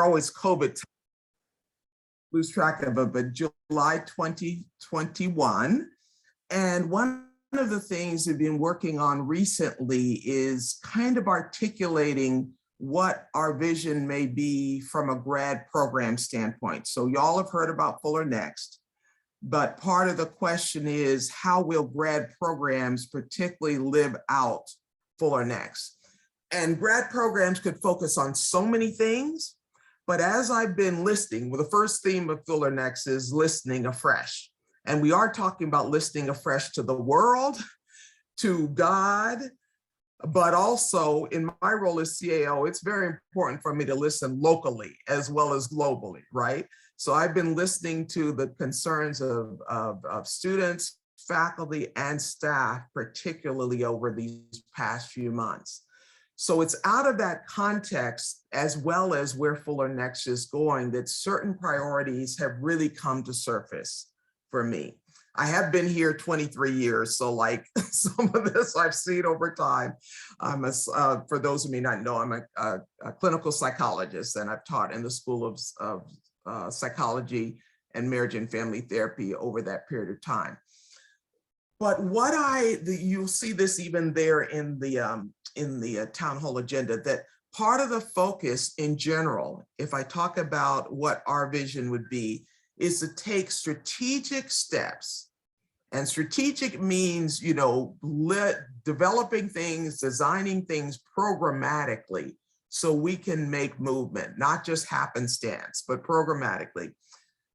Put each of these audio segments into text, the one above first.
always COVID, lose track of it, but July 2021. And one of the things we've been working on recently is kind of articulating what our vision may be from a grad program standpoint. So y'all have heard about Fuller Next, but part of the question is how will grad programs particularly live out Fuller Next? And grad programs could focus on so many things, but as I've been listening, well, the first theme of Fuller Next is listening afresh. And we are talking about listening afresh to the world, to God, but also in my role as CAO, it's very important for me to listen locally as well as globally, right? So I've been listening to the concerns of students, faculty, and staff, particularly over these past few months. So it's out of that context, as well as where Fuller Next is going, that certain priorities have really come to surface for me. I have been here 23 years, so like some of this I've seen over time. For those who may not know, I'm a clinical psychologist, and I've taught in the School of Psychology and Marriage and Family Therapy over that period of time. But you'll see this even there in the town hall agenda, that part of the focus in general, if I talk about what our vision would be, is to take strategic steps. And strategic means, developing things, designing things programmatically so we can make movement, not just happenstance, but programmatically,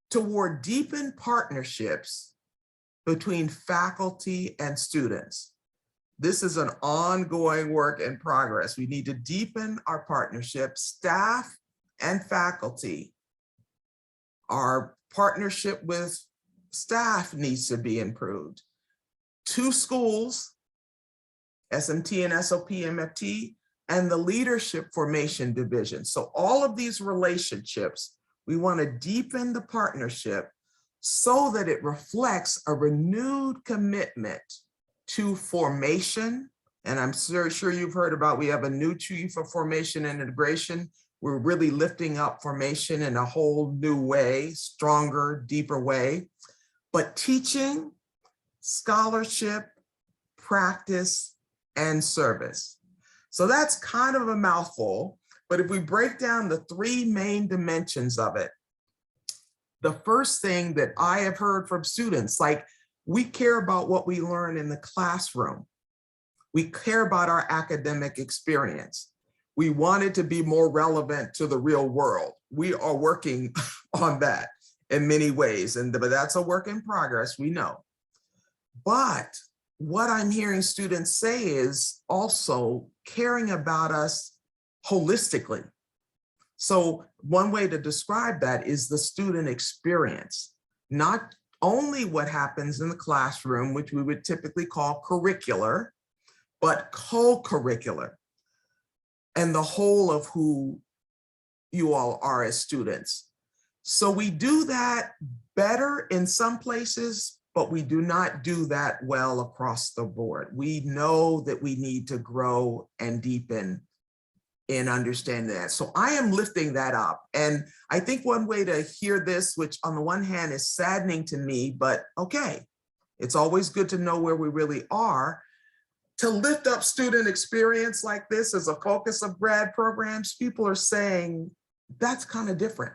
toward deepened partnerships between faculty and students. This is an ongoing work in progress. We need to deepen our partnerships, staff and faculty. Our partnership with staff needs to be improved. 2 schools, SMT and SOP, MFT, and the Leadership Formation Division. So all of these relationships, we want to deepen the partnership so that it reflects a renewed commitment to formation. And I'm sure you've heard about, we have a new chief of formation and integration. We're really lifting up formation in a whole new way, stronger, deeper way. But teaching, scholarship, practice, and service. So that's kind of a mouthful, but if we break down the 3 main dimensions of it, the first thing that I have heard from students, like, we care about what we learn in the classroom. We care about our academic experience. We want it to be more relevant to the real world. We are working on that in many ways, but that's a work in progress, we know. But what I'm hearing students say is also caring about us holistically. So one way to describe that is the student experience, not only what happens in the classroom, which we would typically call curricular, but co-curricular, and the whole of who you all are as students. So we do that better in some places, but we do not do that well across the board. We know that we need to grow and deepen in understanding that. So I am lifting that up. And I think one way to hear this, which on the one hand is saddening to me, but okay, it's always good to know where we really are. To lift up student experience like this as a focus of grad programs, people are saying, that's kind of different.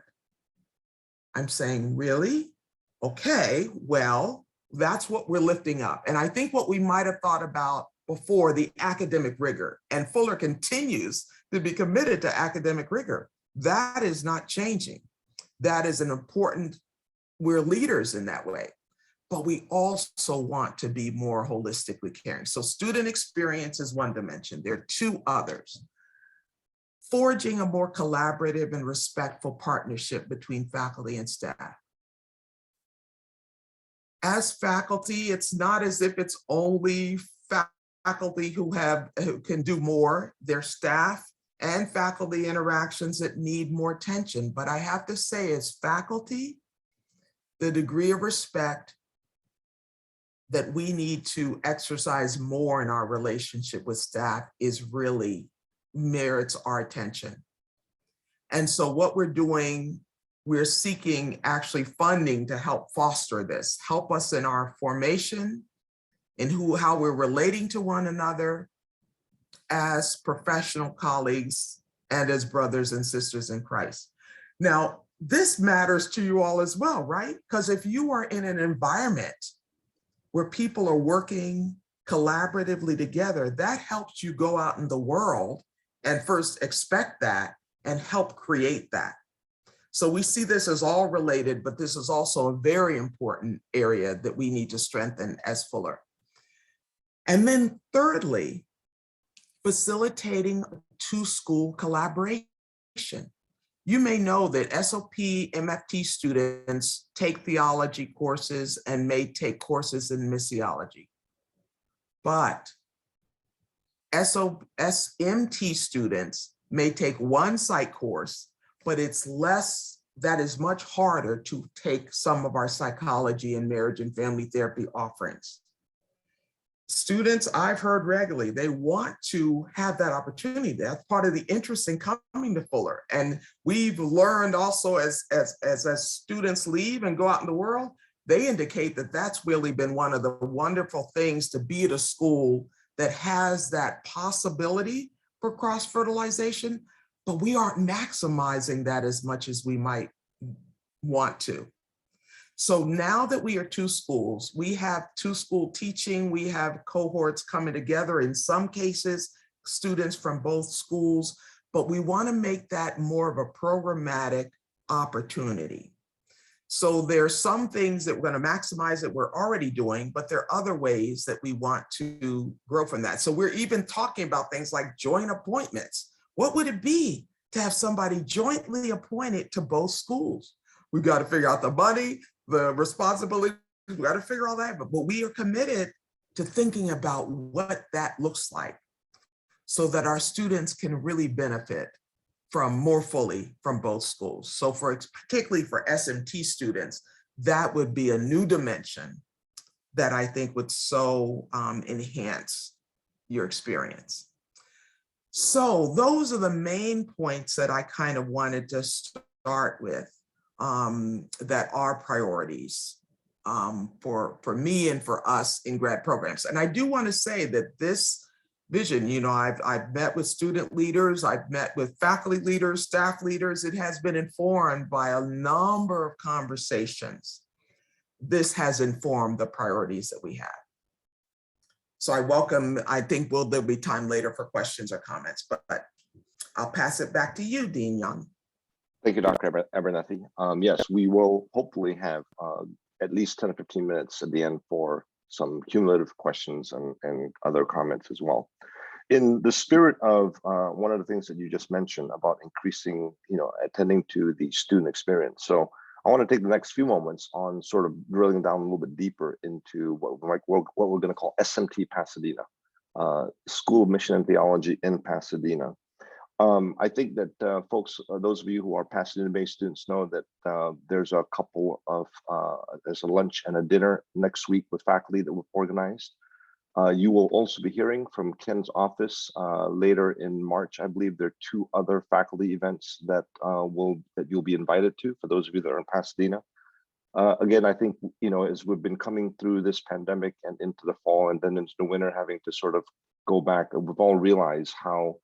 I'm saying, really? Okay, well, that's what we're lifting up. And I think what we might have thought about before, the academic rigor, and Fuller continues to be committed to academic rigor, that is not changing. That is an important, we're leaders in that way, but we also want to be more holistically caring. So student experience is one dimension. There are 2 others. Forging a more collaborative and respectful partnership between faculty and staff. As faculty, it's not as if it's only faculty who can do more. There's staff and faculty interactions that need more attention. But I have to say, as faculty, the degree of respect that we need to exercise more in our relationship with staff is really merits our attention. And so what we're doing, we're seeking actually funding to help foster this, help us in our formation, in how we're relating to one another as professional colleagues and as brothers and sisters in Christ. Now, this matters to you all as well, right? Because if you are in an environment where people are working collaboratively together, that helps you go out in the world and first expect that and help create that. So we see this as all related, but this is also a very important area that we need to strengthen as Fuller. And then thirdly, facilitating to-school collaboration. You may know that SOP MFT students take theology courses and may take courses in missiology. But SMT students may take one psych course, but that is much harder to take some of our psychology and marriage and family therapy offerings. Students, I've heard regularly, they want to have that opportunity. That's part of the interest in coming to Fuller. And we've learned also as students leave and go out in the world, they indicate that that's really been one of the wonderful things to be at a school that has that possibility for cross-fertilization, but we aren't maximizing that as much as we might want to. So now that we are two schools, we have two school teaching, we have cohorts coming together, in some cases, students from both schools, but we want to make that more of a programmatic opportunity. So there's some things that we're going to maximize that we're already doing, but there are other ways that we want to grow from that. So we're even talking about things like joint appointments. What would it be to have somebody jointly appointed to both schools? We've got to figure out the money, the responsibility, we got to figure all that, but we are committed to thinking about what that looks like so that our students can really benefit from more fully from both schools. So particularly for SMT students, that would be a new dimension that I think would so enhance your experience. So those are the main points that I kind of wanted to start with. That are priorities for me and for us in grad programs. And I do want to say that this vision, you know, I've met with student leaders, I've met with faculty leaders, staff leaders. It has been informed by a number of conversations. This has informed the priorities that we have. So I think there'll be time later for questions or comments, but I'll pass it back to you, Dean Young. Thank you, Dr. Abernethy. Yes, we will hopefully have at least 10 or 15 minutes at the end for some cumulative questions and other comments as well. In the spirit of one of the things that you just mentioned about increasing, attending to the student experience. So I want to take the next few moments on sort of drilling down a little bit deeper into what we're going to call SMT Pasadena, School of Mission and Theology in Pasadena. I think that folks, those of you who are Pasadena-based students know that there's a couple of, there's a lunch and a dinner next week with faculty that we've organized. You will also be hearing from Ken's office later in March. I believe there are 2 other faculty events that you'll be invited to for those of you that are in Pasadena. Again, I think, as we've been coming through this pandemic and into the fall and then into the winter, having to sort of go back, we've all realized how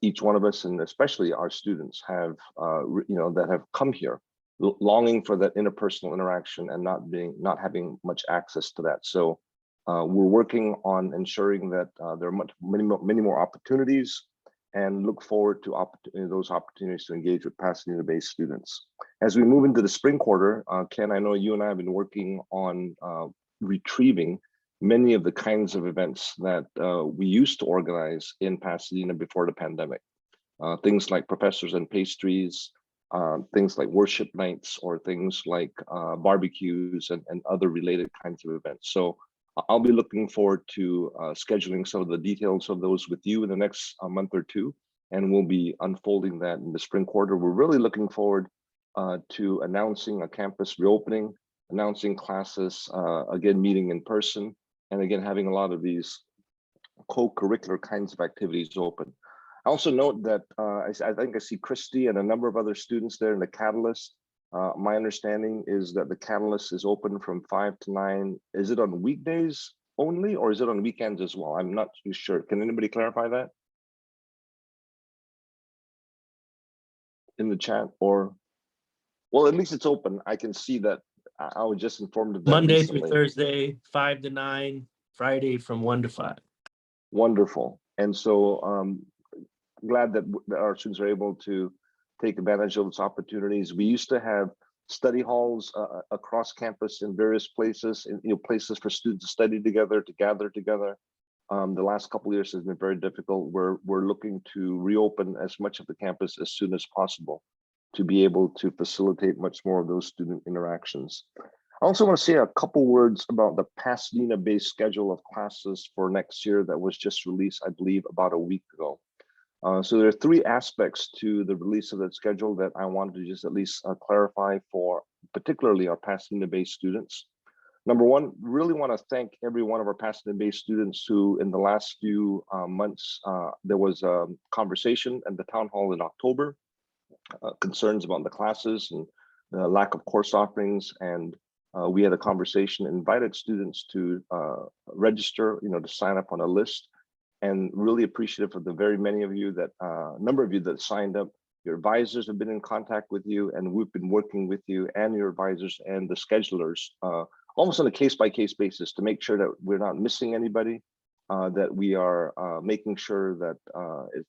each one of us, and especially our students, have that have come here longing for that interpersonal interaction and not having much access to that. So we're working on ensuring that there are many more opportunities, and look forward to those opportunities to engage with Pasadena-based students. As we move into the spring quarter, Ken, I know you and I have been working on retrieving many of the kinds of events that we used to organize in Pasadena before the pandemic. Things like Professors and Pastries, things like worship nights, or things like barbecues and other related kinds of events. So I'll be looking forward to scheduling some of the details of those with you in the next month or two, and we'll be unfolding that in the spring quarter. We're really looking forward to announcing a campus reopening, announcing classes, again, meeting in person, and again, having a lot of these co-curricular kinds of activities open. Also note that I think I see Christy and a number of other students there in the Catalyst. My understanding is that the Catalyst is open from 5 to 9. Is it on weekdays only, or is it on weekends as well? I'm not too sure. Can anybody clarify that in the chat? Or, well, at least it's open. I can see that. I was just informed of that Monday recently. through Thursday, 5 to 9, Friday from 1 to 5. Wonderful. And so glad that our students are able to take advantage of those opportunities. We used to have study halls across campus in various places, places for students to study together, to gather together. The last couple of years has been very difficult. We're looking to reopen as much of the campus as soon as possible to be able to facilitate much more of those student interactions. I also want to say a couple words about the Pasadena-based schedule of classes for next year that was just released, I believe, about a week ago. So there are 3 aspects to the release of that schedule that I wanted to just at least clarify for particularly our Pasadena-based students. Number one, really want to thank every one of our Pasadena-based students who in the last few months, there was a conversation at the town hall in October, concerns about the classes and the lack of course offerings. And we had a conversation, invited students to register, to sign up on a list. And really appreciative of the very many of you that, number of you that signed up. Your advisors have been in contact with you, and we've been working with you and your advisors and the schedulers almost on a case-by-case basis to make sure that we're not missing anybody, that we are making sure that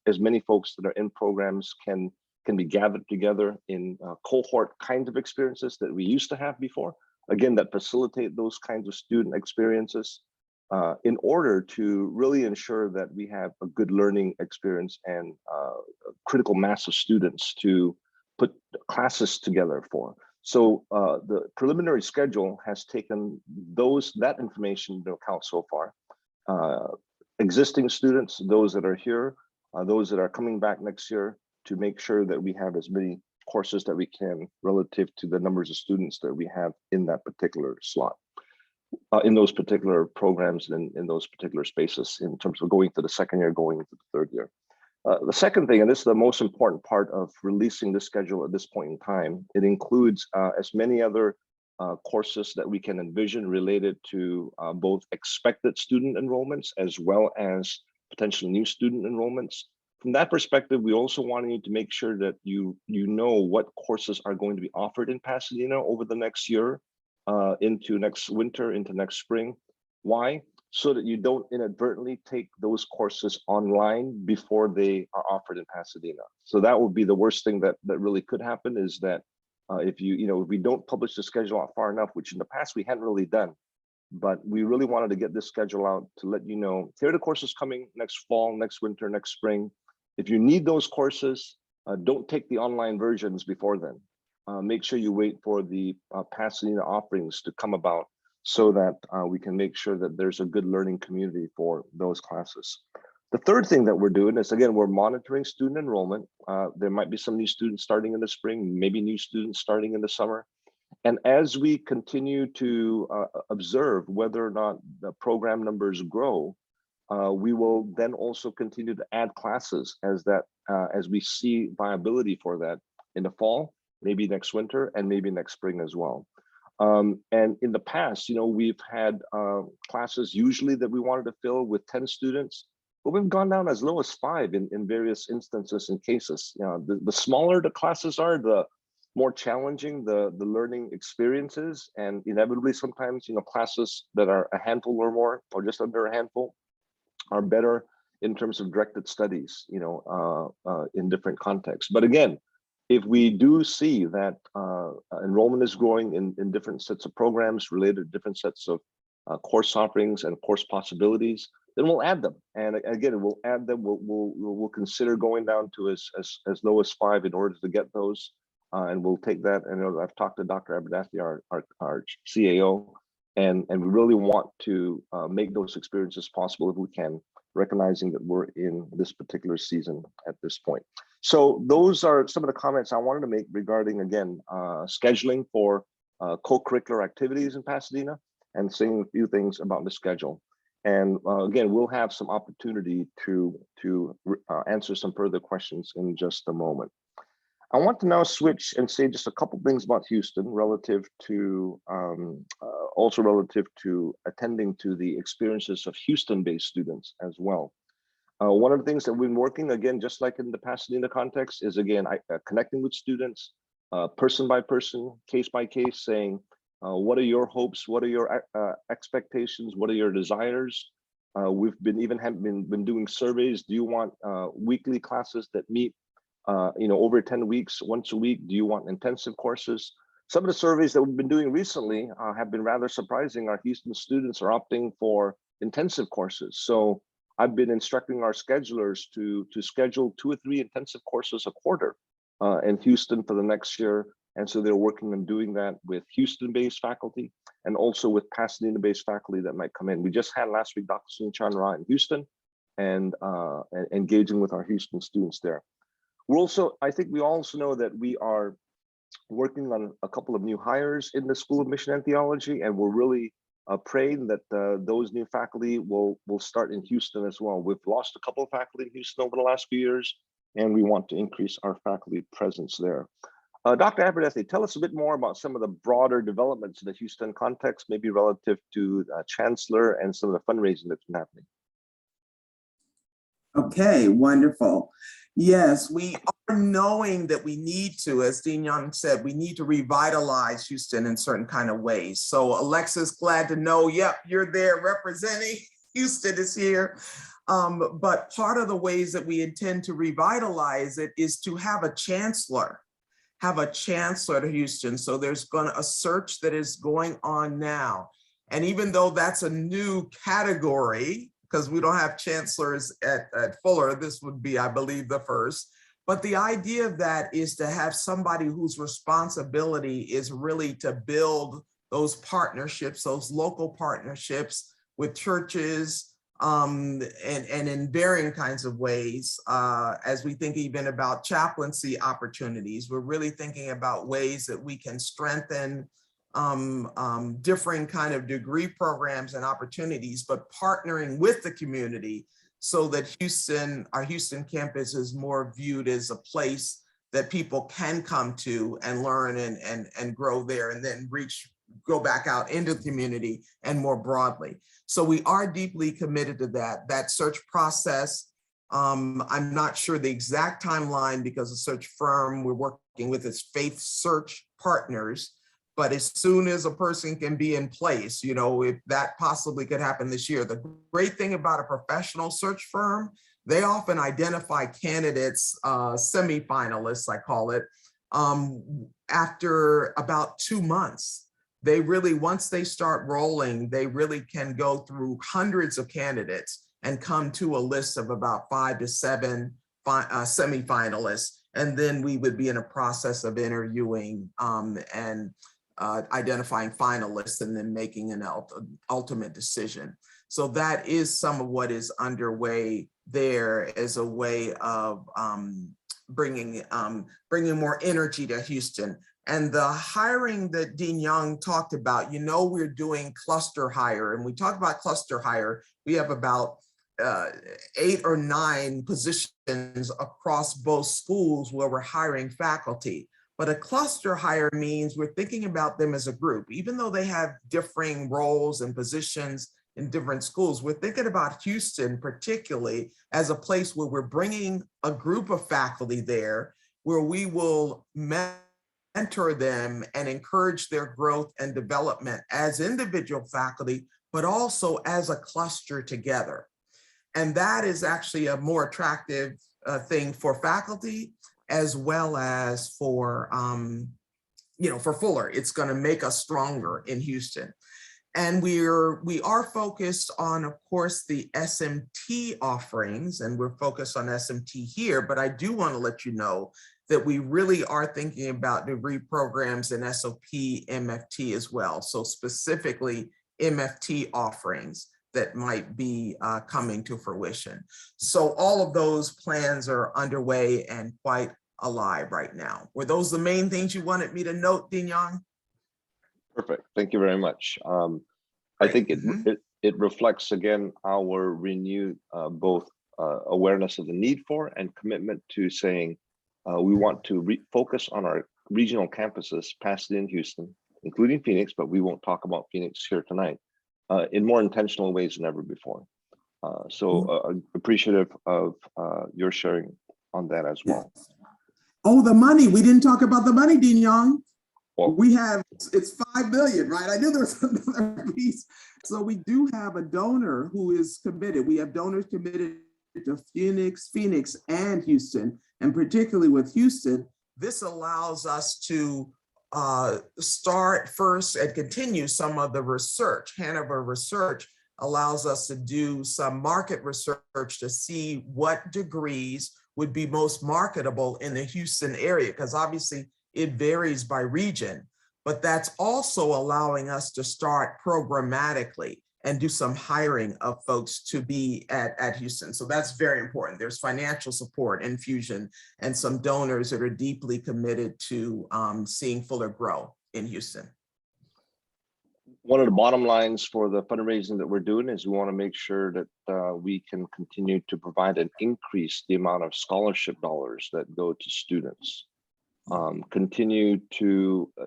as many folks that are in programs can be gathered together in cohort kinds of experiences that we used to have before. Again, that facilitate those kinds of student experiences. In order to really ensure that we have a good learning experience and a critical mass of students to put classes together for. So the preliminary schedule has taken that information into account so far. Existing students, those that are here, those that are coming back next year, to make sure that we have as many courses that we can relative to the numbers of students that we have in that particular slot. In those particular programs and in those particular spaces in terms of going to the second year, going into the third year. The second thing, and this is the most important part of releasing the schedule at this point in time, it includes as many other courses that we can envision related to both expected student enrollments as well as potential new student enrollments. From that perspective, we also wanted to make sure that you know what courses are going to be offered in Pasadena over the next year, into next winter, into next spring. Why? So that you don't inadvertently take those courses online before they are offered in Pasadena. So that would be the worst thing that really could happen, is that if if we don't publish the schedule out far enough, which in the past we hadn't really done, but we really wanted to get this schedule out to let you know, here are the courses coming next fall, next winter, next spring. If you need those courses, don't take the online versions before then. Make sure you wait for the Pasadena offerings to come about so that we can make sure that there's a good learning community for those classes. The third thing that we're doing is, again, we're monitoring student enrollment. There might be some new students starting in the spring, maybe new students starting in the summer. And as we continue to observe whether or not the program numbers grow, we will then also continue to add classes as we see viability for that in the fall, maybe next winter, and maybe next spring as well. And in the past, we've had classes usually that we wanted to fill with 10 students, but we've gone down as low as 5 in various instances and cases. The smaller the classes are, the more challenging the learning experiences, and inevitably sometimes classes that are a handful or more, or just under a handful, are better in terms of directed studies, in different contexts. But again, if we do see that enrollment is growing in different sets of programs related to different sets of course offerings and course possibilities, then we'll add them. And again, we'll add them. We'll consider going down to as low as 5 in order to get those. And we'll take that. And I've talked to Dr. Abernathy, our CAO, and we really want to make those experiences possible if we can, recognizing that we're in this particular season at this point. So those are some of the comments I wanted to make regarding, again, scheduling for co-curricular activities in Pasadena, and saying a few things about the schedule. And again, we'll have some opportunity to answer some further questions in just a moment. I want to now switch and say just a couple things about Houston relative to also relative to attending to the experiences of Houston-based students as well. One of the things that we've been working, again, just like in the Pasadena context, is again connecting with students, person by person, case by case, saying, what are your hopes? What are your expectations? What are your desires? We've been been doing surveys. Do you want weekly classes that meet over 10 weeks, once a week? Do you want intensive courses? Some of the surveys that we've been doing recently have been rather surprising. Our Houston students are opting for intensive courses. So I've been instructing our schedulers to schedule 2 or 3 intensive courses a quarter in Houston for the next year. And so they're working on doing that with Houston-based faculty and also with Pasadena-based faculty that might come in. We just had last week Dr. Sunil Chandra in Houston and engaging with our Houston students there. We're also, I think we also know that we are working on a couple of new hires in the School of Mission and Theology, and we're really praying that those new faculty will start in Houston as well. We've lost a couple of faculty in Houston over the last few years, and we want to increase our faculty presence there. Dr. Abernethy, tell us a bit more about some of the broader developments in the Houston context, maybe relative to Chancellor and some of the fundraising that's been happening. Okay, wonderful. Yes, we are knowing that we need to, as Dean Young said, we need to revitalize Houston in certain kind of ways. So Alexis, glad to know, yep, you're there representing. Houston is here. But part of the ways that we intend to revitalize it is to have a chancellor to Houston. So there's a search that is going on now. And even though that's a new category, because we don't have chancellors at Fuller, this would be, I believe, the first. But the idea of that is to have somebody whose responsibility is really to build those partnerships, those local partnerships with churches, and in varying kinds of ways. As we think even about chaplaincy opportunities, we're really thinking about ways that we can strengthen differing kind of degree programs and opportunities, but partnering with the community so that our Houston campus is more viewed as a place that people can come to and learn and grow there, and then go back out into the community and more broadly. So we are deeply committed to that search process. I'm not sure the exact timeline because the search firm we're working with is Faith Search Partners. But as soon as a person can be in place, if that possibly could happen this year. The great thing about a professional search firm, they often identify candidates, semifinalists, I call it, after about 2 months. They really, once they start rolling, they really can go through hundreds of candidates and come to a list of about 5 to 7 semifinalists. And then we would be in a process of interviewing and identifying finalists and then making an ultimate decision. So that is some of what is underway there as a way of bringing more energy to Houston. And the hiring that Dean Young talked about, we're doing cluster hire. And we talk about cluster hire, we have about 8 or 9 positions across both schools where we're hiring faculty. But a cluster hire means we're thinking about them as a group. Even though they have differing roles and positions in different schools, we're thinking about Houston particularly as a place where we're bringing a group of faculty there, where we will mentor them and encourage their growth and development as individual faculty, but also as a cluster together. And that is actually a more attractive thing for faculty, as well as for Fuller. It's going to make us stronger in Houston. And we are focused on, of course, the SMT offerings, and we're focused on SMT here, but I do want to let you know that we really are thinking about degree programs in SOP, MFT as well. So specifically MFT offerings that might be coming to fruition. So all of those plans are underway and quite alive right now. Were those the main things you wanted me to note, Dean Young? Perfect. Thank you very much. I think it reflects again our renewed both awareness of the need for and commitment to saying we want to focus on our regional campuses, Pasadena and Houston, including Phoenix, but we won't talk about Phoenix here tonight, in more intentional ways than ever before. So appreciative of your sharing on that as well. Oh, the money. We didn't talk about the money, Dean Young. Well, We have, it's 5 million, right? I knew there was another piece. So we do have a donor who is committed. We have donors committed to Phoenix and Houston, and particularly with Houston. This allows us to start first and continue some of the research. Hanover Research allows us to do some market research to see what degrees would be most marketable in the Houston area, because obviously it varies by region, but that's also allowing us to start programmatically and do some hiring of folks to be at Houston. So that's very important. There's financial support, infusion, and some donors that are deeply committed to seeing Fuller grow in Houston. One of the bottom lines for the fundraising that we're doing is we want to make sure that we can continue to provide and increase the amount of scholarship dollars that go to students.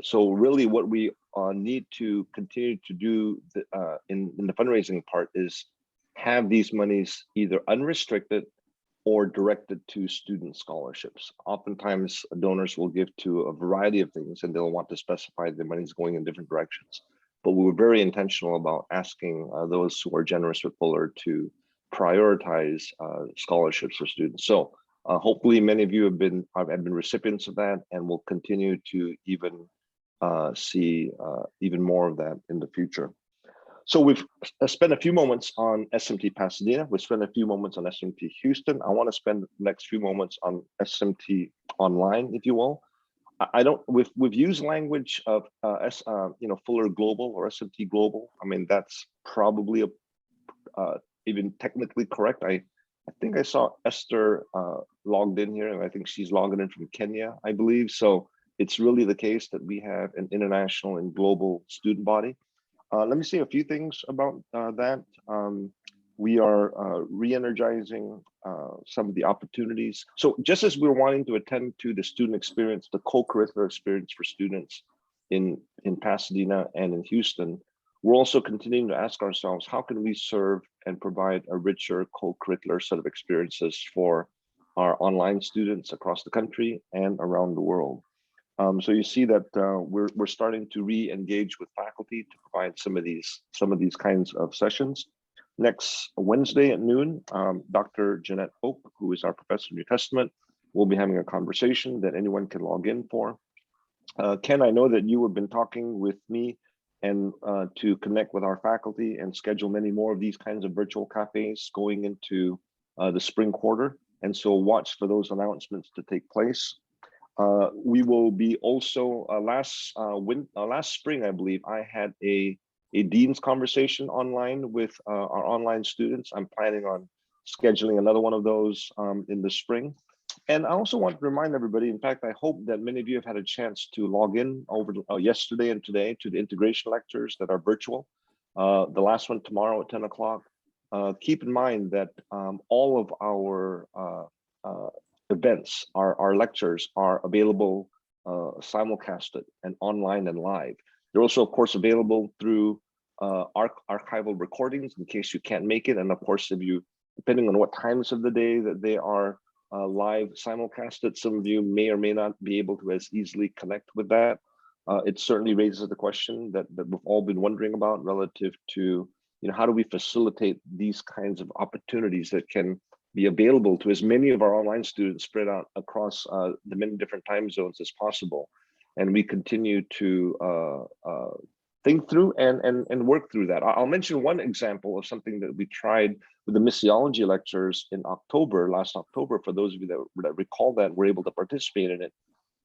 So really what we need to continue to do in the fundraising part is have these monies either unrestricted or directed to student scholarships. Oftentimes donors will give to a variety of things and they'll want to specify the money's going in different directions. But we were very intentional about asking those who are generous with Fuller to prioritize scholarships for students. So hopefully many of you have been recipients of that, and will continue to even see even more of that in the future. So we've spent a few moments on SMT Pasadena. We've spent a few moments on SMT Houston. I want to spend the next few moments on SMT Online, if you will. We've used language of Fuller Global or SMT Global. I mean, that's probably even technically correct. I think I saw Esther logged in here, and I think she's logging in from Kenya, I believe. So it's really the case that we have an international and global student body. Let me say a few things about that. We are re-energizing some of the opportunities. So just as we're wanting to attend to the student experience, the co-curricular experience for students in Pasadena and in Houston, we're also continuing to ask ourselves, how can we serve and provide a richer co-curricular set of experiences for our online students across the country and around the world? So you see that we're starting to re-engage with faculty to provide some of these kinds of sessions. Next Wednesday at noon, Dr. Jeanette Pope, who is our professor of New Testament, will be having a conversation that anyone can log in for. Ken, I know that you have been talking with me and to connect with our faculty and schedule many more of these kinds of virtual cafes going into the spring quarter. And so watch for those announcements to take place. We will be also last spring, I believe, I had a dean's conversation online with our online students. I'm planning on scheduling another one of those in the spring. And I also want to remind everybody, in fact, I hope that many of you have had a chance to log in over yesterday and today to the integration lectures that are virtual. The last one tomorrow at 10 o'clock. Keep in mind that all of our events, our lectures are available simulcasted and online and live. They're also, of course, available through archival recordings in case you can't make it. And of course, if you, depending on what times of the day that they are live simulcasted, some of you may or may not be able to as easily connect with that. It certainly raises the question that we've all been wondering about relative to, how do we facilitate these kinds of opportunities that can be available to as many of our online students spread out across the many different time zones as possible. And we continue to think through and work through that. I'll mention one example of something that we tried with the missiology lectures in last October, for those of you that recall that were able to participate in it.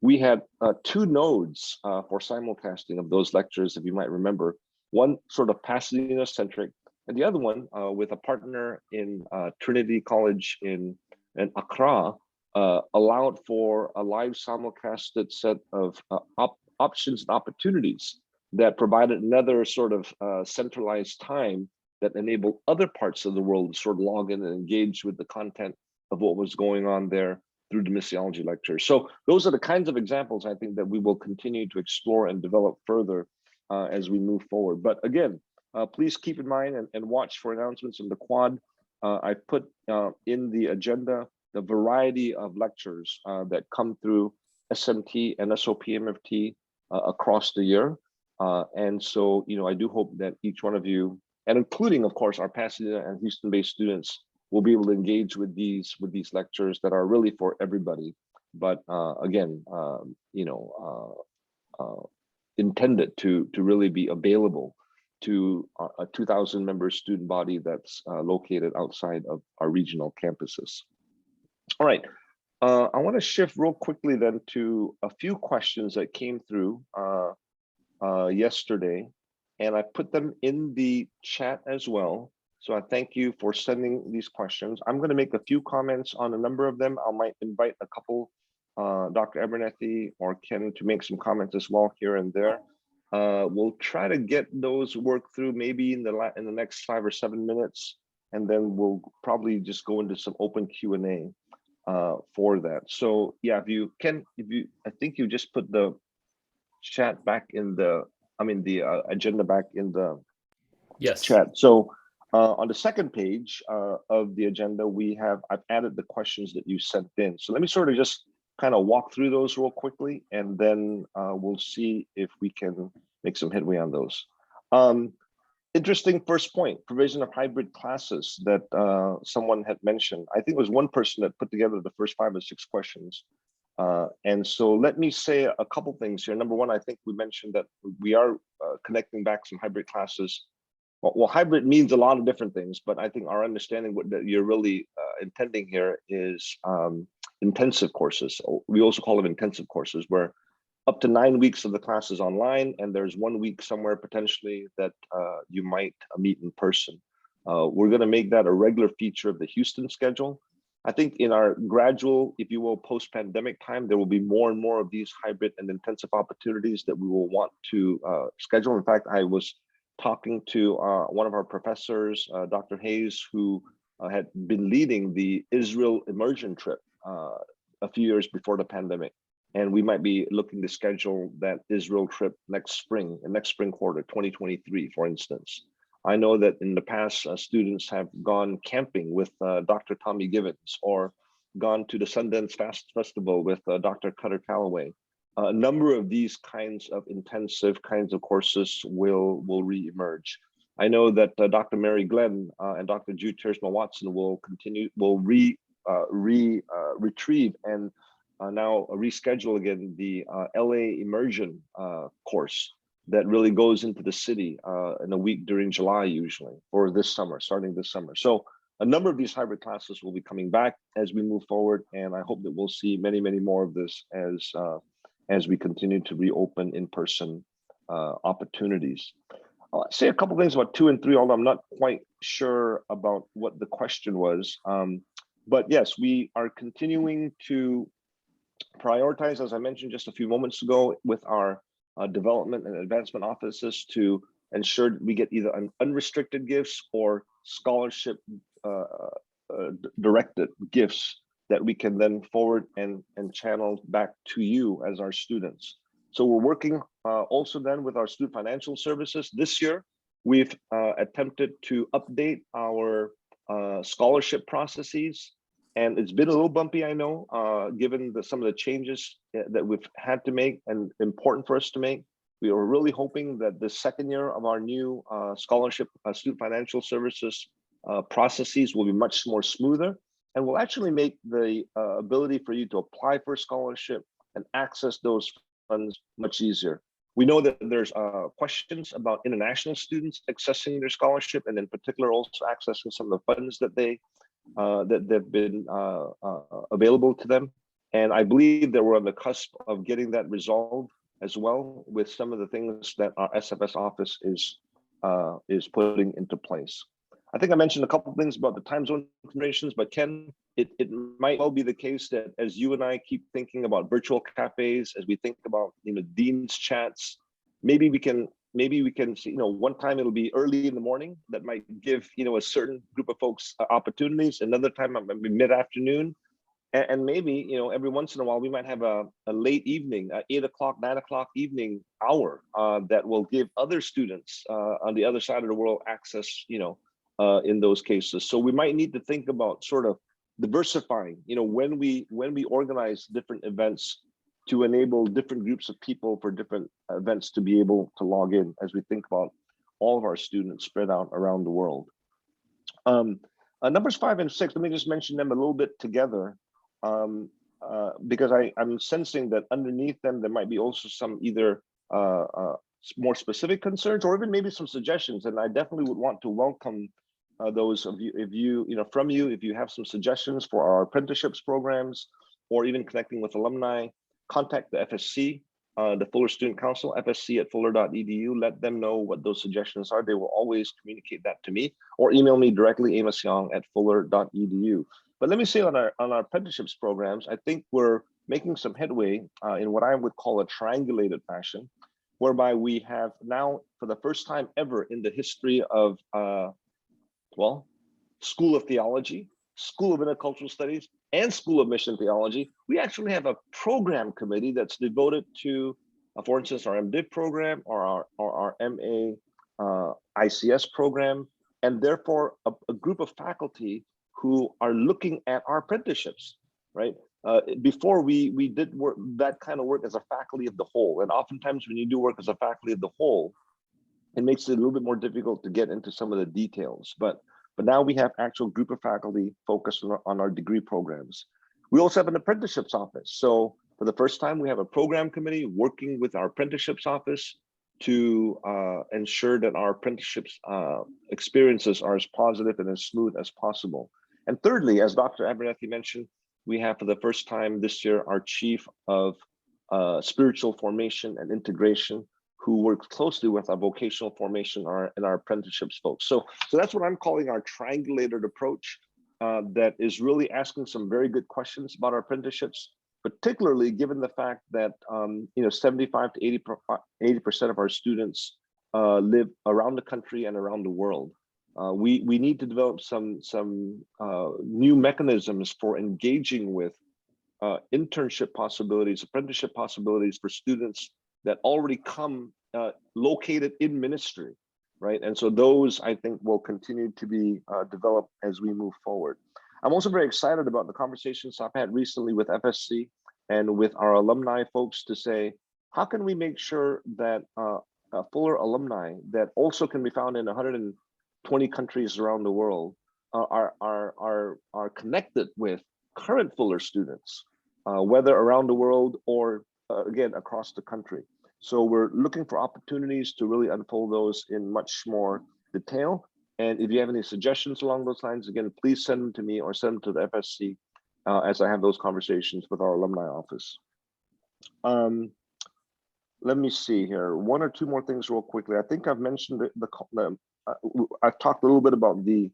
We had 2 nodes for simulcasting of those lectures, if you might remember. One sort of Pasadena-centric, and the other one with a partner in Trinity College in Accra, allowed for a live simulcasted set of options and opportunities that provided another sort of centralized time that enabled other parts of the world to sort of log in and engage with the content of what was going on there through the missiology lectures. So those are the kinds of examples I think that we will continue to explore and develop further as we move forward. But again, please keep in mind and watch for announcements in the quad. I put in the agenda the variety of lectures that come through SMT and SOPMFT across the year. And so, I do hope that each one of you, and including, of course, our Pasadena and Houston-based students, will be able to engage with these lectures that are really for everybody. But again, intended to really be available to a 2,000 member student body that's located outside of our regional campuses. All right, I want to shift real quickly then to a few questions that came through yesterday, and I put them in the chat as well. So I thank you for sending these questions. I'm going to make a few comments on a number of them. I might invite a couple, Dr. Abernethy or Ken, to make some comments as well here and there. We'll try to get those worked through maybe in the next 5 or 7 minutes, and then we'll probably just go into some open Q&A for that. So yeah, I think you just put the chat back in the, agenda back in the chat. So on the second page of the agenda, I've added the questions that you sent in. So let me sort of just kind of walk through those real quickly, and then we'll see if we can make some headway on those. Interesting first point, provision of hybrid classes that someone had mentioned. I think it was one person that put together the first 5 or 6 questions. And so let me say a couple things here. Number one, I think we mentioned that we are connecting back some hybrid classes. Well, hybrid means a lot of different things, but I think our understanding that you're really intending here is intensive courses. We also call them intensive courses, where up to 9 weeks of the class is online, and there's 1 week somewhere potentially that you might meet in person. We're going to make that a regular feature of the Houston schedule. I think in our gradual, if you will, post-pandemic time, there will be more and more of these hybrid and intensive opportunities that we will want to schedule. In fact, I was talking to one of our professors, Dr. Hayes, who had been leading the Israel immersion trip a few years before the pandemic. And we might be looking to schedule that Israel trip next spring quarter, 2023, for instance. I know that in the past, students have gone camping with Dr. Tommy Givens, or gone to the Sundance Festival with Dr. Cutter Calloway. A number of these kinds of intensive kinds of courses will re-emerge. I know that Dr. Mary Glenn and Dr. Jude Tersma Watson will retrieve and now reschedule again the LA immersion course that really goes into the city in a week during July, usually, or this summer, starting this summer. So a number of these hybrid classes will be coming back as we move forward, and I hope that we'll see many, many more of this as we continue to reopen in-person opportunities. I'll say a couple things about 2 and 3, although I'm not quite sure about what the question was. But yes, we are continuing to prioritize, as I mentioned just a few moments ago, with our development and advancement offices to ensure that we get either an unrestricted gifts or scholarship directed gifts that we can then forward and channel back to you as our students. So we're working also then with our student financial services. This year, we've attempted to update our scholarship processes. And it's been a little bumpy, I know, given some of the changes that we've had to make and important for us to make. We are really hoping that the second year of our new scholarship student financial services processes will be much more smoother, and will actually make the ability for you to apply for a scholarship and access those funds much easier. We know that there's questions about international students accessing their scholarship, and in particular also accessing some of the funds that they've been available to them. And I believe that we're on the cusp of getting that resolved as well, with some of the things that our SFS office is putting into place. I think I mentioned a couple of things about the time zone considerations, but Ken, it might well be the case that as you and I keep thinking about virtual cafes, as we think about dean's chats, maybe we can maybe we can see, one time it'll be early in the morning that might give, a certain group of folks opportunities. Another time it might be mid-afternoon. And maybe, every once in a while we might have a late evening, 8 o'clock, 9 o'clock evening hour that will give other students on the other side of the world access, in those cases. So we might need to think about sort of diversifying, when we organize different events to enable different groups of people for different events to be able to log in as we think about all of our students spread out around the world. Numbers 5 and 6, let me just mention them a little bit together. Because I'm sensing that underneath them, there might be also some either more specific concerns or even maybe some suggestions. And I definitely would want to welcome those of you, if you have some suggestions for our apprenticeships programs, or even connecting with alumni, contact the FSC, the Fuller Student Council, fsc@fuller.edu. Let them know what those suggestions are. They will always communicate that to me, or email me directly, amos.young@fuller.edu. But let me say on our apprenticeships programs, I think we're making some headway in what I would call a triangulated fashion, whereby we have now, for the first time ever in the history of, School of Theology, School of Intercultural Studies, and School of Mission Theology, we actually have a program committee that's devoted to, for instance, our MDiv program or our MA ICS program, and therefore a group of faculty who are looking at our apprenticeships, right? Before we did work, that kind of work as a faculty of the whole. And oftentimes when you do work as a faculty of the whole, it makes it a little bit more difficult to get into some of the details. But now we have actual group of faculty focused on our degree programs. We also have an apprenticeships office. So for the first time, we have a program committee working with our apprenticeships office to ensure that our apprenticeships experiences are as positive and as smooth as possible. And thirdly, as Dr. Abernethy mentioned, we have for the first time this year our chief of spiritual formation and integration, who works closely with our vocational formation and our apprenticeships folks. So that's what I'm calling our triangulated approach that is really asking some very good questions about our apprenticeships, particularly given the fact that 75 to 80% of our students live around the country and around the world. We need to develop some new mechanisms for engaging with internship possibilities, apprenticeship possibilities for students that already come located in ministry, right? And so those, I think, will continue to be developed as we move forward. I'm also very excited about the conversations I've had recently with FSC and with our alumni folks to say, how can we make sure that Fuller alumni that also can be found in 120 countries around the world are connected with current Fuller students, whether around the world or again across the country. So we're looking for opportunities to really unfold those in much more detail. And if you have any suggestions along those lines, again, please send them to me or send them to the FSC as I have those conversations with our alumni office. Let me see here, one or two more things real quickly. I think I've mentioned I've talked a little bit about the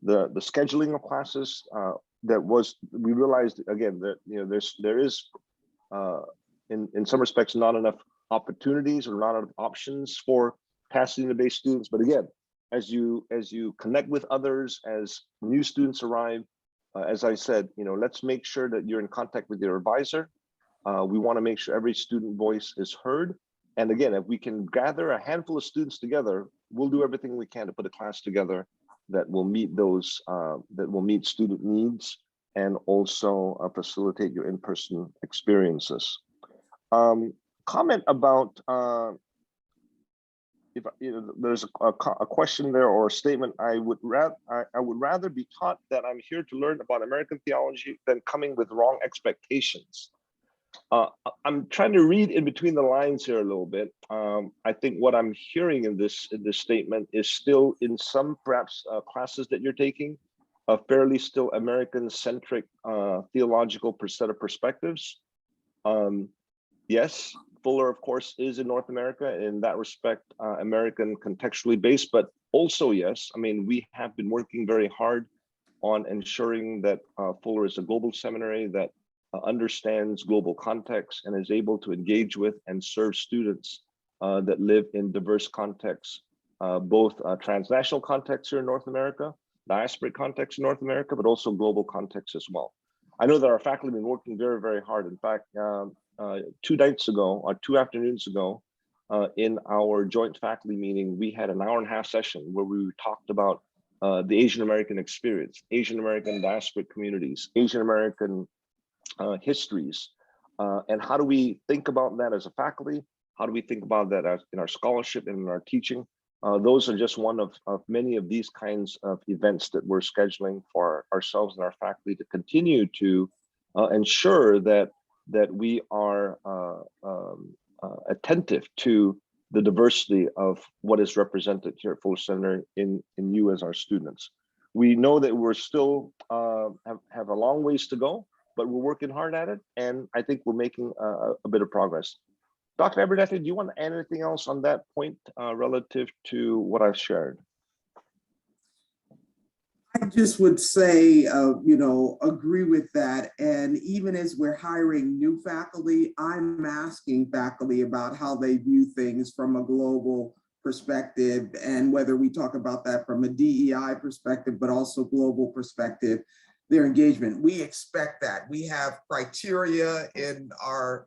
scheduling of classes. We realized again that there is in some respects not enough opportunities or not enough options for Pasadena-based students. But again, as you connect with others, as new students arrive, as I said, let's make sure that you're in contact with your advisor. We want to make sure every student voice is heard. And again, if we can gather a handful of students together, we'll do everything we can to put a class together that will meet those, that will meet student needs and also facilitate your in-person experiences. Comment about if there's a question there or a statement. I would rather be taught that I'm here to learn about American theology than coming with wrong expectations. I'm trying to read in between the lines here a little bit. I think what I'm hearing in this statement is still in some perhaps classes that you're taking, a fairly still American-centric theological set of perspectives. Yes, Fuller, of course, is in North America, in that respect, American contextually based, but also, yes, I mean, we have been working very hard on ensuring that Fuller is a global seminary that understands global context and is able to engage with and serve students that live in diverse contexts, both transnational contexts here in North America, diasporic context in North America, but also global context as well. I know that our faculty have been working very, very hard. In fact, 2 nights ago, or 2 afternoons ago, in our joint faculty meeting, we had an hour-and-a-half session where we talked about the Asian American experience, Asian American diasporic communities, Asian American histories, and how do we think about that as a faculty? How do we think about that as in our scholarship and in our teaching? Those are just one of many of these kinds of events that we're scheduling for ourselves and our faculty to continue to ensure that we are attentive to the diversity of what is represented here at Fuller Seminary in you as our students. We know that we're still have a long ways to go, but we're working hard at it, and I think we're making a bit of progress. Dr. Abernethy, do you want to add anything else on that point relative to what I've shared? I just would say, agree with that. And even as we're hiring new faculty, I'm asking faculty about how they view things from a global perspective, and whether we talk about that from a DEI perspective, but also global perspective, their engagement. We expect that. We have criteria in our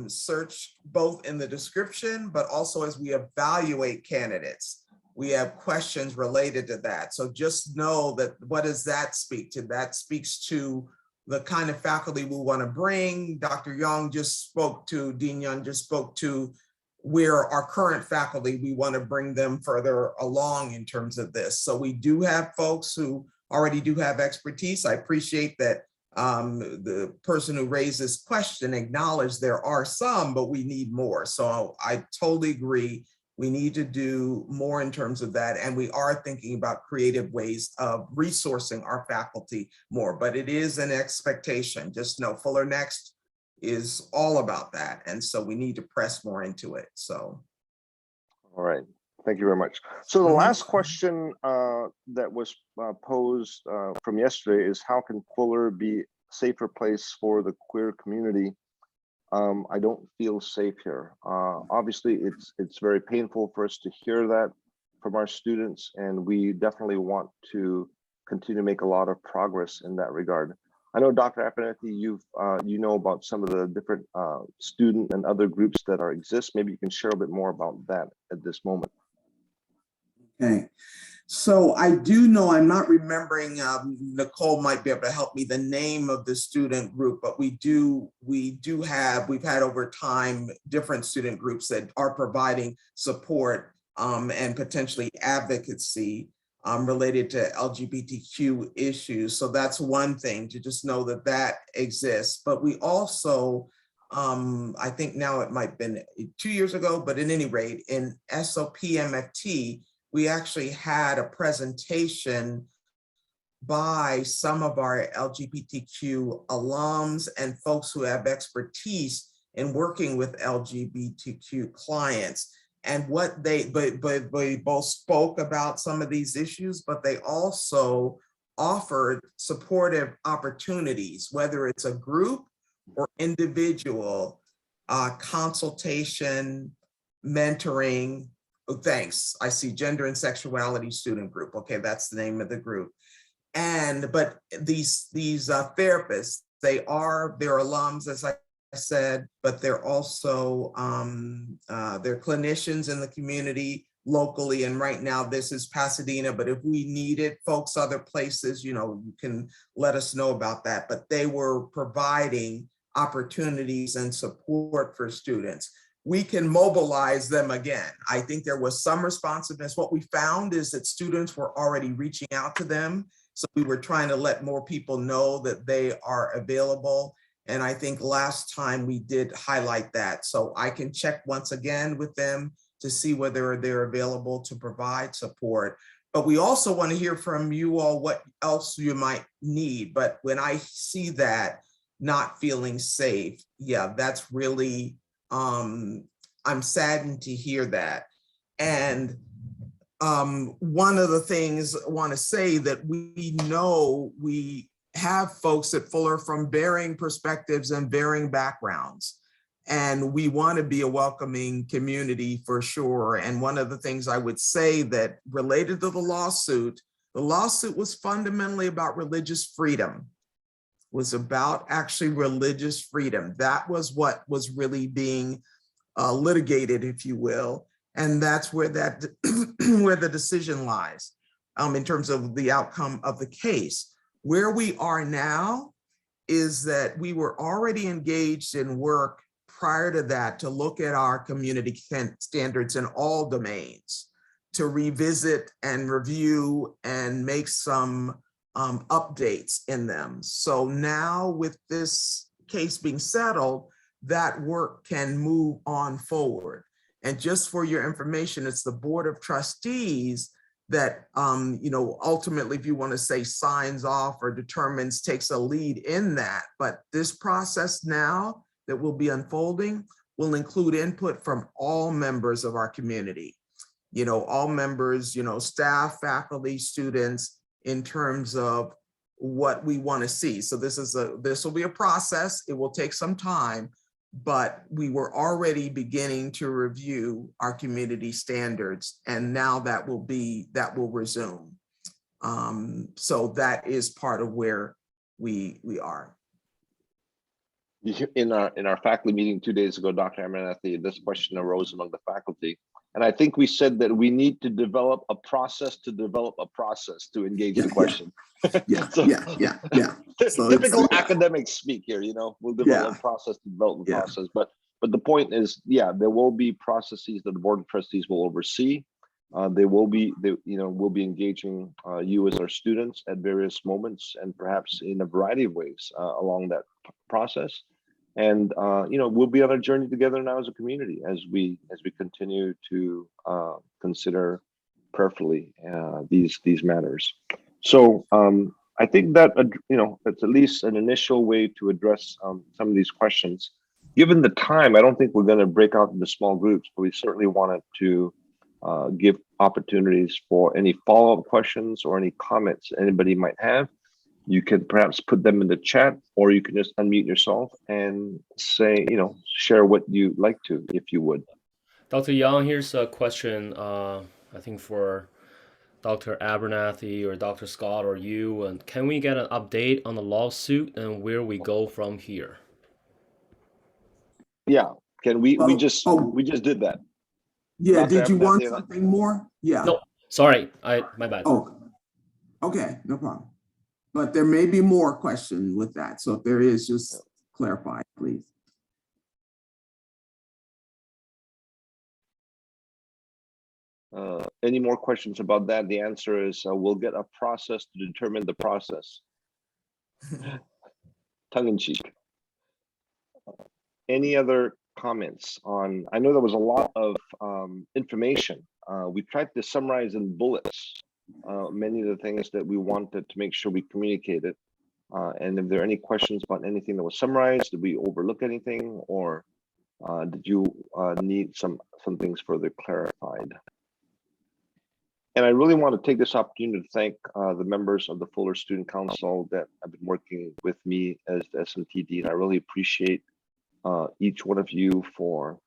search, both in the description, but also as we evaluate candidates. We have questions related to that. So just know that, what does that speak to? That speaks to the kind of faculty we want to bring. Dr. Young just spoke to, Dean Young just spoke to where our current faculty, we want to bring them further along in terms of this. So we do have folks who already do have expertise. I appreciate that the person who raised this question acknowledged there are some, but we need more. So I totally agree. We need to do more in terms of that. And we are thinking about creative ways of resourcing our faculty more, but it is an expectation. Just know Fuller Next is all about that. And so we need to press more into it. So. All right. Thank you very much. So the last question that was posed from yesterday is, how can Fuller be a safer place for the queer community? I don't feel safe here. Obviously, it's very painful for us to hear that from our students, and we definitely want to continue to make a lot of progress in that regard. I know, Dr. Abernethy, you know about some of the different student and other groups that exist. Maybe you can share a bit more about that at this moment. Okay, so I do know, I'm not remembering, Nicole might be able to help me, the name of the student group, but we've had over time different student groups that are providing support and potentially advocacy related to LGBTQ issues. So that's one thing, to just know that that exists. But we also, I think now it might have been 2 years ago, but at any rate, in SOP MFT, we actually had a presentation by some of our LGBTQ alums and folks who have expertise in working with LGBTQ clients. And what they both spoke about some of these issues, but they also offered supportive opportunities, whether it's a group or individual, consultation, mentoring. Oh, thanks. I see gender and sexuality student group. Okay, that's the name of the group. But these therapists, they're alums, as I said, but they're also they're clinicians in the community locally. And right now this is Pasadena, but if we needed folks other places, you can let us know about that. But they were providing opportunities and support for students. We can mobilize them again. I think there was some responsiveness. What we found is that students were already reaching out to them. So we were trying to let more people know that they are available. And I think last time we did highlight that. So I can check once again with them to see whether they're available to provide support. But we also want to hear from you all what else you might need. But when I see that not feeling safe, yeah, that's really, I'm saddened to hear that. And one of the things I want to say that we know we have folks at Fuller from varying perspectives and varying backgrounds. And we want to be a welcoming community for sure. And one of the things I would say that related to the lawsuit was fundamentally about religious freedom, was about actually religious freedom. That was what was really being litigated, if you will. And that's where that where the decision lies in terms of the outcome of the case. Where we are now is that we were already engaged in work prior to that to look at our community standards in all domains, to revisit and review and make some updates in them. So now with this case being settled, that work can move on forward. And just for your information, it's the Board of Trustees that, ultimately, if you want to say signs off or determines, takes a lead in that. But this process now that will be unfolding will include input from all members of our community, all members, staff, faculty, students, in terms of what we want to see. So this will be a process. It will take some time, but we were already beginning to review our community standards, and now that will resume. So that is part of where we are. In our faculty meeting 2 days ago, Dr. Abernathy, this question arose among the faculty. And I think we said that we need to develop a process to engage the question. Yeah. So typical academics speak here, we'll develop a process to develop the process. But the point is, there will be processes that the Board of Trustees will oversee. We'll be engaging you as our students at various moments, and perhaps in a variety of ways along that process. And we'll be on a journey together now as a community as we continue to consider prayerfully these matters. So I think that it's at least an initial way to address some of these questions. Given the time, I don't think we're going to break out into small groups, but we certainly wanted to give opportunities for any follow-up questions or any comments anybody might have. You can perhaps put them in the chat, or you can just unmute yourself and say, share what you'd like to, if you would. Dr. Yang, here's a question, I think for Dr. Abernathy or Dr. Scott or you. And can we get an update on the lawsuit and where we go from here? Yeah, can we just did that. Yeah, Dr. did you want Abernathy, something more? Yeah. No, sorry, my bad. Oh, okay, no problem. But there may be more questions with that. So if there is, just clarify, please. Any more questions about that? The answer is we'll get a process to determine the process. Tongue in cheek. Any other comments on? I know there was a lot of information. We tried to summarize in bullets many of the things that we wanted to make sure we communicated. And if there are any questions about anything that was summarized, did we overlook anything, or did you need some things further clarified? And I really want to take this opportunity to thank the members of the Fuller Student Council that have been working with me as the SMT Dean. I really appreciate each one of you for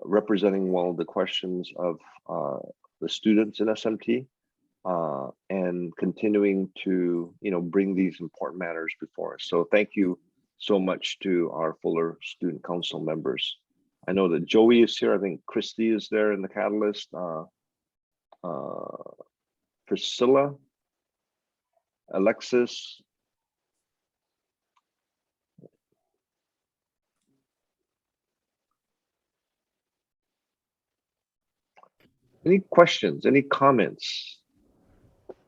representing well the questions of the students in SMT. And continuing to bring these important matters before us. So thank you so much to our Fuller Student Council members. I know that Joey is here. I think Christy is there in the Catalyst. Priscilla, Alexis. Any questions? Any comments?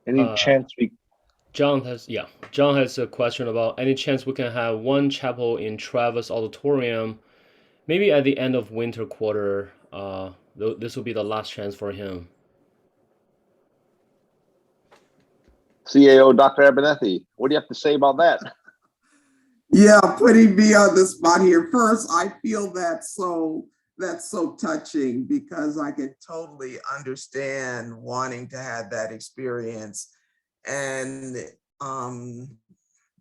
Any chance we? John has a question about any chance we can have one chapel in Travis Auditorium, maybe at the end of winter quarter. This will be the last chance for him. CAO Dr. Abernathy, what do you have to say about that? Yeah, putting me on the spot here. First, I feel that's so touching, because I can Totally understand wanting to have that experience. And, and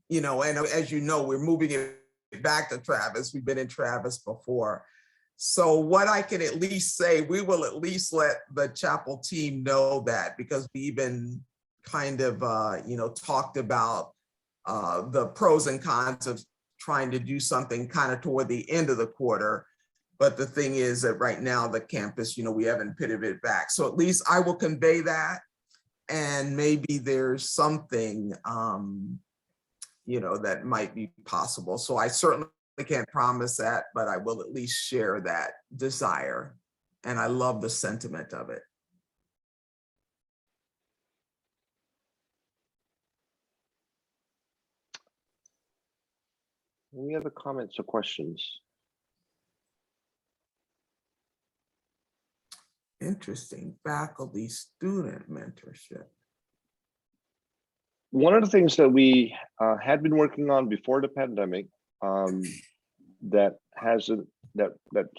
as you know, we're moving it back to Travis. We've been in Travis before. So what I can at least say, we will at least let the chapel team know that, because we even kind of, talked about the pros and cons of trying to do something kind of toward the end of the quarter. But the thing is that right now the campus, we haven't pivoted back. So at least I will convey that. And maybe there's something, that might be possible. So I certainly can't promise that, but I will at least share that desire. And I love the sentiment of it. Any other comments or questions? Interesting. Faculty student mentorship. One of the things that we had been working on before the pandemic, that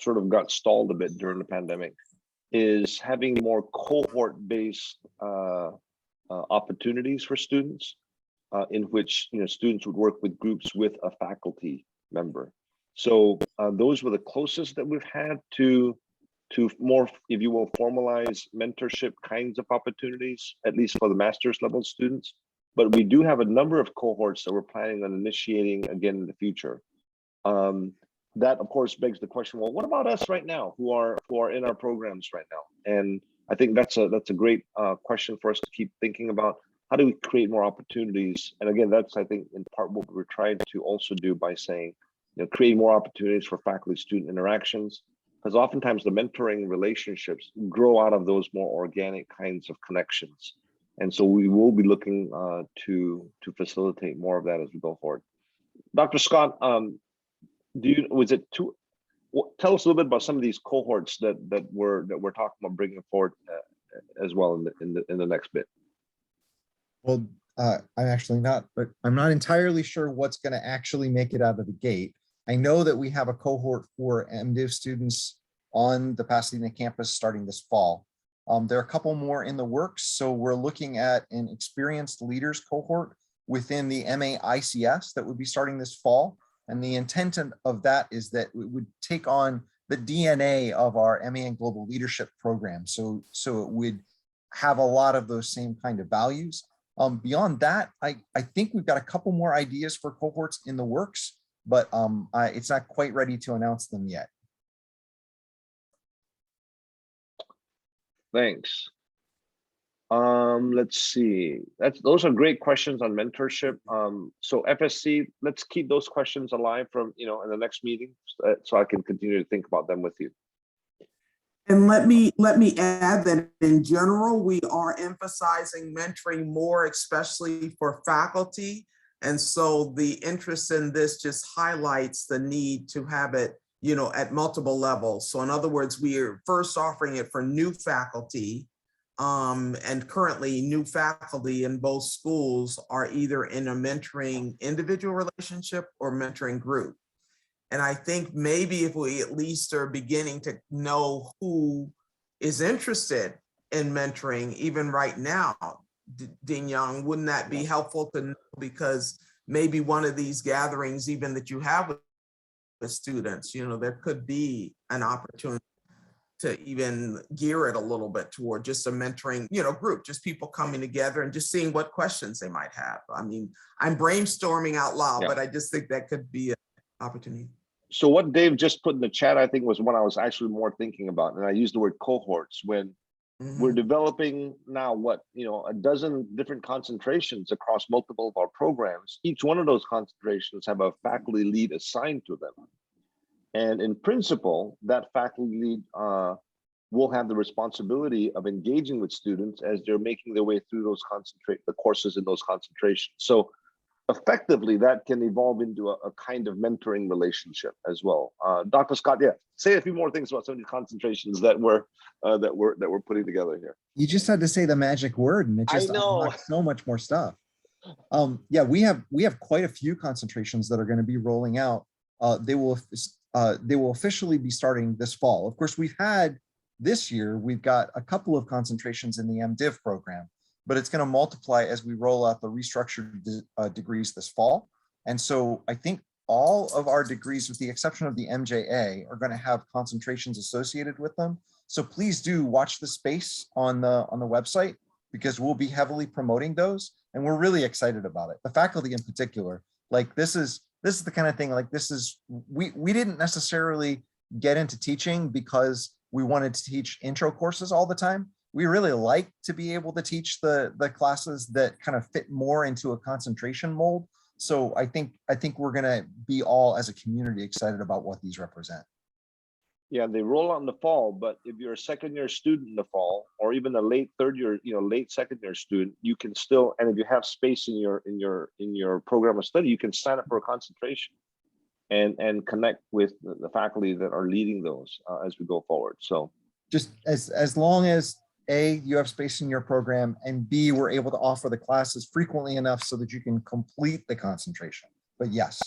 sort of got stalled a bit during the pandemic, is having more cohort-based opportunities for students, in which students would work with groups with a faculty member. So those were the closest that we've had to more, if you will, formalize mentorship kinds of opportunities, at least for the master's level students. But we do have a number of cohorts that we're planning on initiating again in the future. That of course begs the question, well, what about us right now who are in our programs right now? And I think that's a great question for us to keep thinking about. How do we create more opportunities? And again, that's, I think, in part what we're trying to also do by saying, creating more opportunities for faculty-student interactions, because oftentimes the mentoring relationships grow out of those more organic kinds of connections. And so we will be looking to facilitate more of that as we go forward. Dr. Scott, tell us a little bit about some of these cohorts that we're talking about bringing forward as well in the next bit. Well, I'm actually not, but I'm not entirely sure what's going to actually make it out of the gate. I know that we have a cohort for MDiv students on the Pasadena campus starting this fall. There are a couple more in the works. So we're looking at an experienced leaders cohort within the MA ICS that would be starting this fall. And the intent of that is that we would take on the DNA of our MA and Global Leadership program. So it would have a lot of those same kind of values. Beyond that, I think we've got a couple more ideas for cohorts in the works, but it's not quite ready to announce them yet. Thanks. Let's see. Those are great questions on mentorship. So FSC, let's keep those questions alive from in the next meeting, so I can continue to think about them with you. And let me add that in general, we are emphasizing mentoring more, especially for faculty. And so the interest in this just highlights the need to have it, at multiple levels. So in other words, we are first offering it for new faculty, and currently new faculty in both schools are either in a mentoring individual relationship or mentoring group. And I think maybe if we at least are beginning to know who is interested in mentoring, even right now, Dean Young, wouldn't that be helpful to know? Because maybe one of these gatherings, even that you have with the students, there could be an opportunity to even gear it a little bit toward just a mentoring, group, just people coming together and just seeing what questions they might have. I mean, I'm brainstorming out loud, but I just think that could be an opportunity. So what Dave just put in the chat, I think, was what I was actually more thinking about. And I used the word cohorts when we're developing now a dozen different concentrations across multiple of our programs. Each one of those concentrations have a faculty lead assigned to them. And in principle, that faculty lead will have the responsibility of engaging with students as they're making their way through the courses in those concentrations. So effectively, that can evolve into a kind of mentoring relationship as well. Dr. Scott, say a few more things about some of these concentrations that we're putting together here. You just had to say the magic word, and it just unlocks so much more stuff. We have quite a few concentrations that are going to be rolling out. They will officially be starting this fall. Of course, we've got a couple of concentrations in the MDiv program, but it's going to multiply as we roll out the restructured degrees this fall. And so I think all of our degrees, with the exception of the MJA, are going to have concentrations associated with them. So please do watch the space on the website, because we'll be heavily promoting those, and we're really excited about it. The faculty in particular, like this is the kind of thing, like we didn't necessarily get into teaching because we wanted to teach intro courses all the time. We really like to be able to teach the classes that kind of fit more into a concentration mold. So I think we're gonna be all, as a community, excited about what these represent. Yeah, they roll out in the fall, but if you're a second year student in the fall, or even a late third year, late second year student, you can still, and if you have space in your program of study, you can sign up for a concentration and connect with the faculty that are leading those as we go forward. So just as long as A, you have space in your program, and B, we're able to offer the classes frequently enough so that you can complete the concentration. But yes.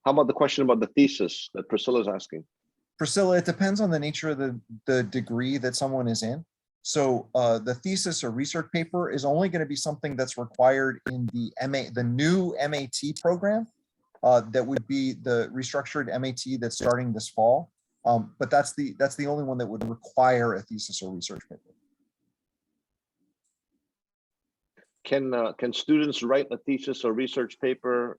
how about the question about the thesis that Priscilla's asking? Priscilla, it depends on the nature of the degree that someone is in. So the thesis or research paper is only going to be something that's required in the new MAT program. That would be the restructured MAT that's starting this fall. But that's the only one that would require a thesis or research paper. Can students write a thesis or research paper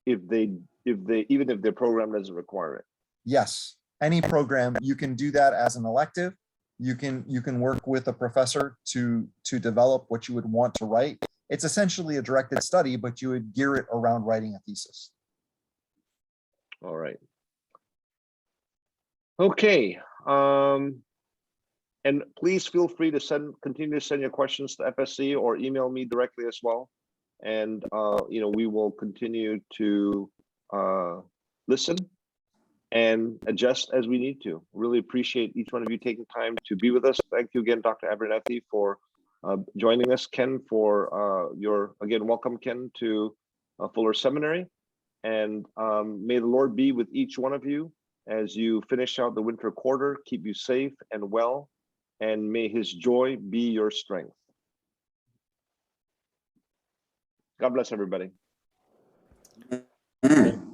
even if their program doesn't require it? Yes, any program, you can do that as an elective. You can work with a professor to develop what you would want to write. It's essentially a directed study, but you would gear it around writing a thesis. All right. Okay. And please feel free to continue to send your questions to FSC or email me directly as well. And we will continue to listen and adjust as we need to. Really appreciate each one of you taking time to be with us. Thank you again, Dr. Abernathy, for joining us. Ken, for welcome, Ken, to Fuller Seminary. And may the Lord be with each one of you as you finish out the winter quarter. Keep you safe and well, and may his joy be your strength. God bless everybody. Amen.